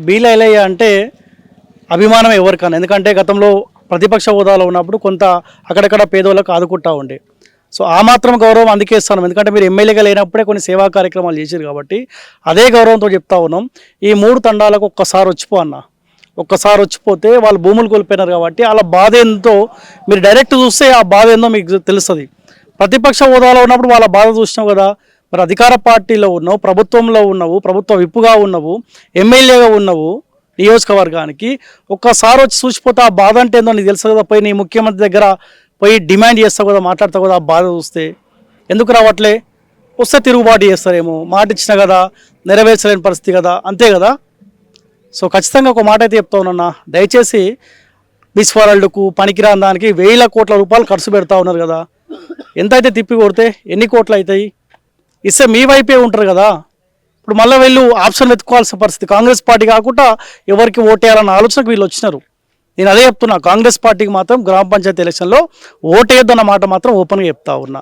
బీలైలయ్య అంటే అభిమానం ఎవరికన్నా, ఎందుకంటే గతంలో ప్రతిపక్ష హోదాలో ఉన్నప్పుడు కొంత అక్కడక్కడ పేదోళ్ళకు ఆదుకుంటా ఉండే. సో ఆ మాత్రం గౌరవం అందుకే ఇస్తాను, ఎందుకంటే మీరు ఎమ్మెల్యేగా లేనప్పుడే కొన్ని సేవా కార్యక్రమాలు చేశారు కాబట్టి అదే గౌరవంతో చెప్తా ఉన్నాం. ఈ 3 తండాలకు ఒక్కసారి వచ్చిపో అన్న, ఒక్కసారి వచ్చిపోతే వాళ్ళు భూములు కోల్పోయినారు కాబట్టి వాళ్ళ బాధ ఏందో మీరు డైరెక్ట్ చూస్తే ఆ బాధ ఏందో మీకు తెలుస్తుంది. ప్రతిపక్ష హోదాలో ఉన్నప్పుడు వాళ్ళ బాధ చూసినావు కదా, మరి అధికార పార్టీలో ఉన్నావు, ప్రభుత్వంలో ఉన్నావు, ప్రభుత్వ విప్పుగా ఉన్నావు, ఎమ్మెల్యేగా ఉన్నావు, నియోజకవర్గానికి ఒక్కసారి వచ్చి చూసిపోతే ఆ బాధ అంటే ఏందో నీకు తెలుసు కదా. పోయి నీ ముఖ్యమంత్రి దగ్గర పోయి డిమాండ్ చేస్తావు కదా, మాట్లాడతావు కదా, ఆ బాధ చూస్తే ఎందుకు రావట్లే? వస్తే తిరుగుబాటు చేస్తారేమో, మాట ఇచ్చిన కదా నెరవేర్చలేని పరిస్థితి కదా, అంతే కదా. సో ఖచ్చితంగా ఒక మాట అయితే చెప్తా ఉన్నా, దయచేసి మిస్ వరల్డ్కు పనికిరాని దానికి 1000 కోట్ల రూపాయలు ఖర్చు పెడతా ఉన్నారు కదా, ఎంత అయితే తిప్పి కొడితే ఎన్ని కోట్లు అవుతాయి? ఇస్తే మీ వైపే ఉంటారు కదా. ఇప్పుడు మళ్ళీ వీళ్ళు ఆప్షన్ వెతుక్కోవాల్సిన పరిస్థితి, కాంగ్రెస్ పార్టీ కాకుండా ఎవరికి ఓటేయాలన్న ఆలోచనకు వీళ్ళు వచ్చినారు. నేను అదే చెప్తున్నా, కాంగ్రెస్ పార్టీకి మాత్రం గ్రామ పంచాయతీ ఎలక్షన్లో ఓటేయొద్దన్న మాట మాత్రం ఓపెన్గా చెప్తా ఉన్నా.